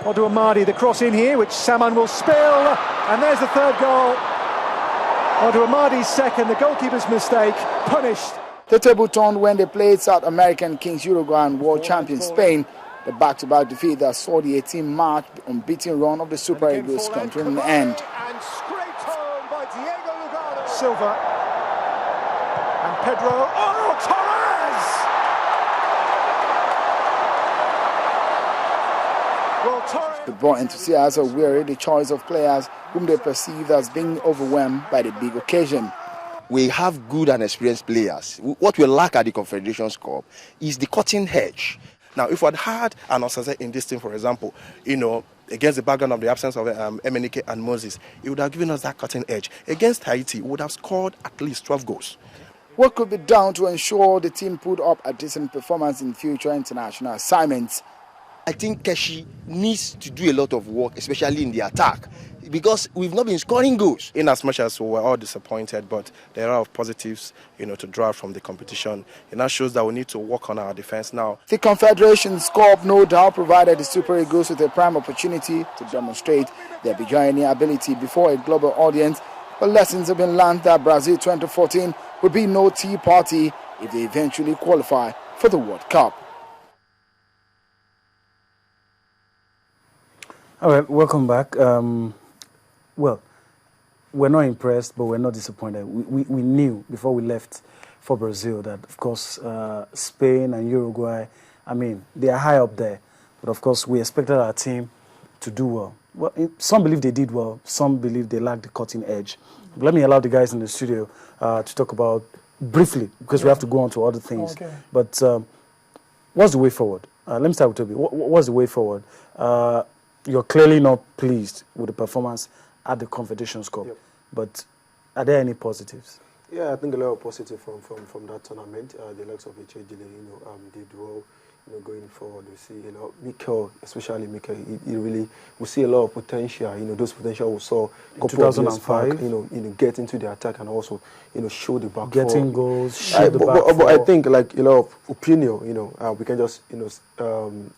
Onto Amadi, the cross in here, which Saman will spill, and there's the third goal. Onto Amadi's second, the goalkeeper's mistake, punished. The table turned when they played South American kings Uruguay and world champion Spain. The back-to-back defeat that saw the 18-match unbeaten run of the Super Eagles come to an end. And scraped home by Diego Lugano. Silva and Pedro. Oh, Torres! Well, Torres. The ball enthusiasts are weary the choice of players whom they perceive as being overwhelmed by the big occasion. We have good and experienced players. What we lack at the Confederations Cup is the cutting edge. Now, if we had had an Osase in this team, for example, against the background of the absence of Emenike and Moses, it would have given us that cutting edge. Against Haiti, we would have scored at least 12 goals. What could be done to ensure the team put up a decent performance in future international assignments? I think Keshi needs to do a lot of work, especially in the attack, because we've not been scoring goals. In as much as we were all disappointed, but there are a lot of positives, to draw from the competition. It now shows that we need to work on our defense now. The Confederations Cup no doubt provided the Super Eagles with a prime opportunity to demonstrate their beginning ability before a global audience. But lessons have been learned that Brazil 2014 will be no tea party if they eventually qualify for the World Cup. All right, welcome back. Well, we're not impressed, but we're not disappointed. We knew before we left for Brazil that, of course, Spain and Uruguay, they are high up there. But, of course, we expected our team to do well. Well, some believe they did well. Some believe they lacked the cutting edge. But let me allow the guys in the studio to talk about briefly, because we have to go on to other things. Okay. But what's the way forward? Let me start with Toby. What's the way forward? You're clearly not pleased with the performance at the Confederations Cup, but are there any positives? Yeah, I think a lot of positive from that tournament. The likes of Echejile, did well. Going forward, we see, Mikel, especially Mikel, we see a lot of potential. Those potential we saw in 2005. Get into the attack and also, show the back. Getting goals, show the back. But I think, like a lot of opinion, we can just,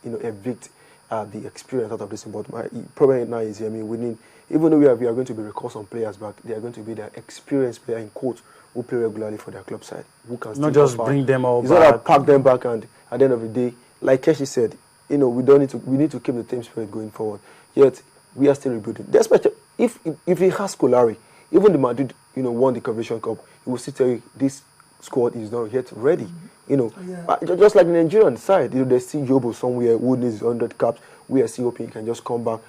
evict the experience out of this. But my problem now is, we need, even though we are going to be recall some players back, they are going to be the experienced player in quotes who play regularly for their club side, who can not just bring them all back. It's not pack them back, and at the end of the day, like Keshi said, we need to keep the team spirit going forward. Yet we are still rebuilding. Despite if he has Scolari, even the Madrid, won the Confederation Cup, he will still tell you this squad is not yet ready. Just like the Nigerian side, they see Yobo somewhere who needs 100 caps. We are still hoping he can just come back,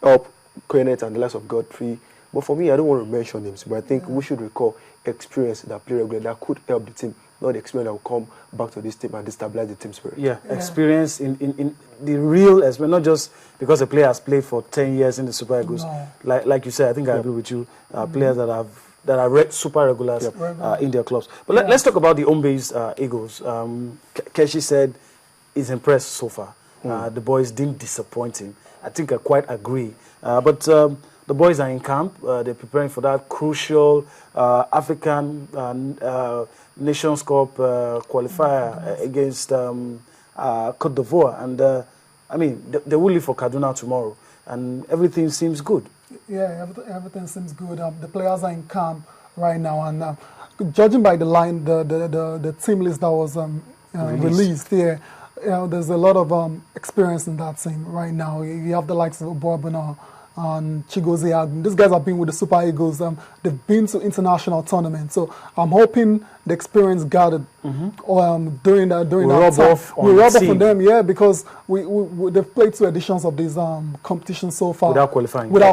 help Kenneth and the likes of Godfrey. But for me, I don't want to mention names, but I think we should recall experience that play regularly that could help the team, not the experience that will come back to this team and destabilize the team spirit. Yeah, experience in the real experience, not just because a player has played for 10 years in the Super Eagles. No. Like you said, I think I agree with you. Players that are super regulars in their clubs. But let's talk about the home-based Eagles. Keshi said he's impressed so far. The boys didn't disappoint him. I think I quite agree. But the boys are in camp. They're preparing for that crucial African Nations Cup qualifier against Côte d'Ivoire. And, they will leave for Kaduna tomorrow. And everything seems good. Yeah, everything seems good. The players are in camp right now. And judging by the line, the team list that was released here, there's a lot of experience in that team right now. You have the likes of Borbona and Chigozie Agnew. These guys have been with the Super Eagles. They've been to international tournaments. So I'm hoping the experience gathered during that time will rub off on them, because they've played 2 editions of this competition so far without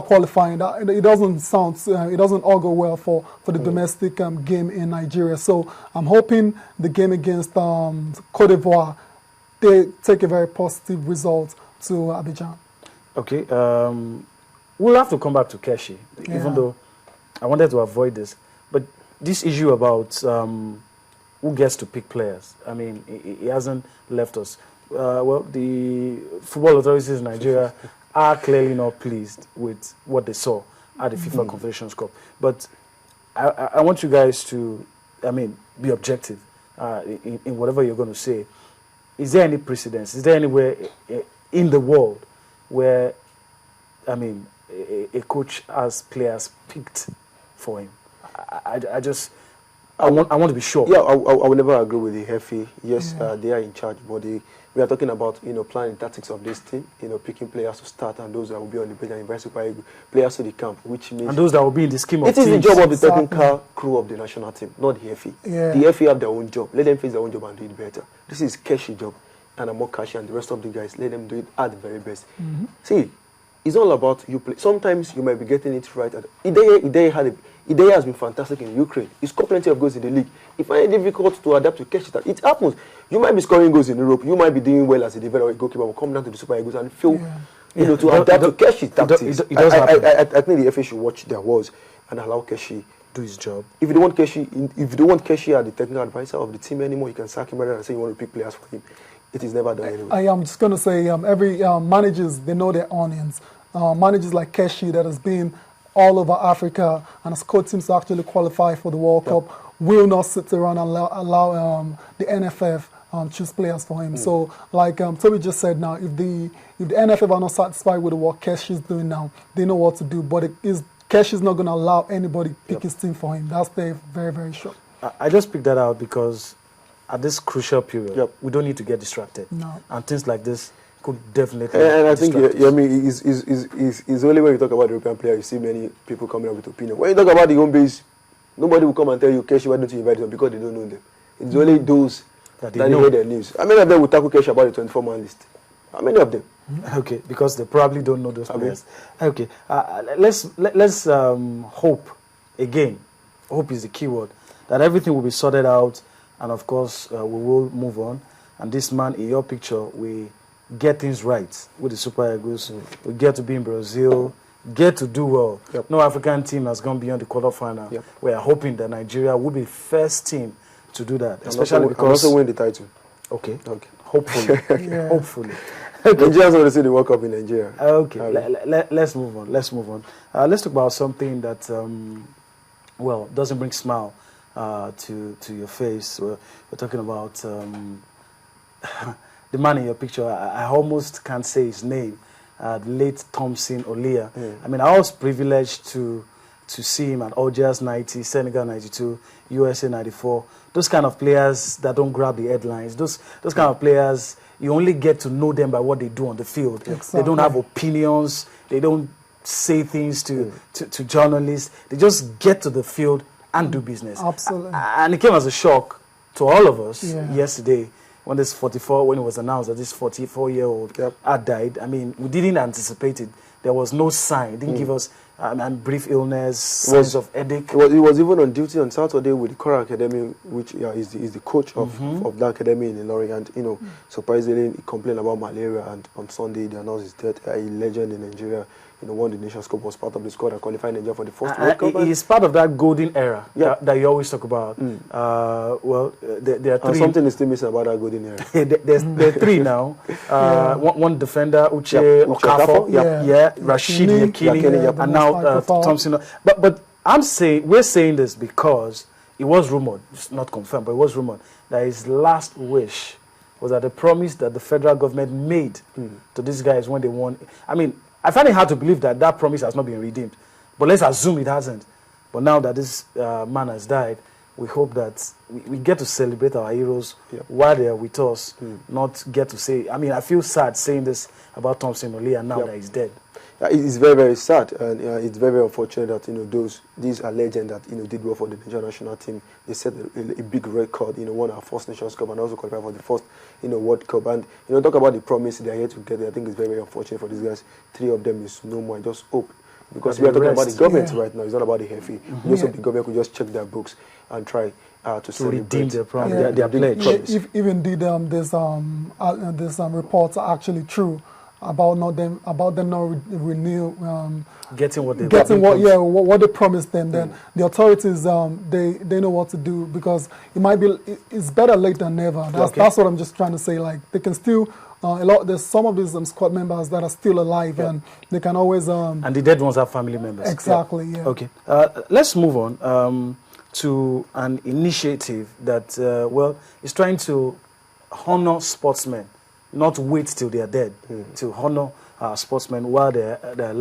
qualifying. It doesn't augur well for the domestic game in Nigeria. So I'm hoping the game against Côte d'Ivoire, they take a very positive result to Abidjan. Okay. We'll have to come back to Keshi, even though I wanted to avoid this. But this issue about who gets to pick players, he hasn't left us. The football authorities in Nigeria are clearly not pleased with what they saw at the FIFA Confederations Cup. But I want you guys to, be objective in whatever you're going to say. Is there any precedence? Is there anywhere in the world where, I mean, a coach has players picked for him. I want to be sure. Yeah, I will never agree with the Hefe. Yes, they are in charge, but we are talking about planning tactics of this team. Picking players to start and those that will be on the bench and invite Super Eagles players to the camp, which means and those that will be in the scheme of it is teams. the job of the technical crew of the national team, not the Hefe. Yeah. The Hefe have their own job. Let them face their own job and do it better. This is Keshi job, and Amokachi and the rest of the guys. Let them do it at the very best. See, it's all about you play. Sometimes you might be getting it right. Ideye has been fantastic in Ukraine. He scored plenty of goals in the league. If it's difficult to adapt to catch it happens. You might be scoring goals in Europe. You might be doing well as a developer, goalkeeper, but come down to the Super Eagles and feel, to adapt to Keshi tactics. It does happen. I think the FA should watch their words and allow Keshi do his job. If you don't want Keshi as the technical advisor of the team anymore, you can sack him rather than say you want to pick players for him. It is never done anyway. I am just going to say every managers, they know their onions. Managers like Keshi that has been all over Africa and has coached teams to actually qualify for the World Cup will not sit around and allow the NFF choose players for him. So, like Toby just said now, if the NFF are not satisfied with what Keshi is doing now, they know what to do. But Keshi is not going to allow anybody pick his team for him. That's very, very sure. I just picked that out because at this crucial period, we don't need to get distracted. No. And things like this could definitely and I think it's only when you talk about the European player you see many people coming up with opinion. When you talk about the home base, nobody will come and tell you Keshi, why don't you invite them, because they don't know them. It's only those that they hear their news. How many of them will tackle Keshi about the 24-man list? How many of them? Okay, because they probably don't know those players. Okay, let's hope again. Hope is the key word, that everything will be sorted out, and of course we will move on. And this man in your picture, we get things right with the Super Eagles. We get to be in Brazil, get to do well. No African team has gone beyond the quarterfinal. We are hoping that Nigeria will be the first team to do that, especially because also win the title. Okay. Hopefully, hopefully. Nigerians want to see the World Cup in Nigeria. Okay, let's move on. Let's talk about something that doesn't bring smile to your face. We're talking about the man in your picture. I almost can't say his name. The late Thompson Olia. I mean, I was privileged to see him at Algiers 90, Senegal 92, USA 94. Those kind of players that don't grab the headlines. Those kind of players, you only get to know them by what they do on the field. Exactly. They don't have opinions. They don't say things to journalists. They just get to the field and do business. Absolutely. And it came as a shock to all of us yesterday when it was announced that this 44-year-old had died. I mean, we didn't anticipate it. There was no sign. It didn't give us brief illness, signs of headache. He was even on duty on Saturday with the Kora Academy, which is the coach of the academy in Ilorin. And, surprisingly, he complained about malaria. And on Sunday, they announced his death. A legend in Nigeria. Won the Nations Cup, was part of the squad that qualified Nigeria for the first World Cup. He's part of that golden era that you always talk about. There are three. And something is still missing about that golden era. there are three now. One defender, Uche Okafor, Rashid Yekini, and now Thompson. But we're saying this because it was rumored, it's not confirmed, but it was rumored that his last wish was that the promise that the federal government made to these guys when they won. I mean, I find it hard to believe that promise has not been redeemed. But let's assume it hasn't. But now that this man has died, we hope that we get to celebrate our heroes while they are with us, not get to say... I mean, I feel sad saying this about Thompson Olia now that he's dead. It's very, very sad, and it's very, very unfortunate that these are legends that did well for the Nigerian national team. They set a big record, won our first Nations Cup and also qualified for the first World Cup. And talk about the promise they are here to get. I think it's very, very unfortunate for these guys. 3 of them is no more. I just hope, because we are talking about the government right now. It's not about the Hefe. We just hope the government could just check their books and try to redeem their promise. Their pledge. If indeed these reports are actually true about them not renew getting what they promised them, then the authorities they know what to do, because it's better late than never. That's what I'm just trying to say. Like, they can still there's some of these squad members that are still alive, and they can always and the dead ones have family members. Exactly. Okay, let's move on to an initiative that is trying to honor sportsmen, not wait till they are dead, to honor sportsmen while they're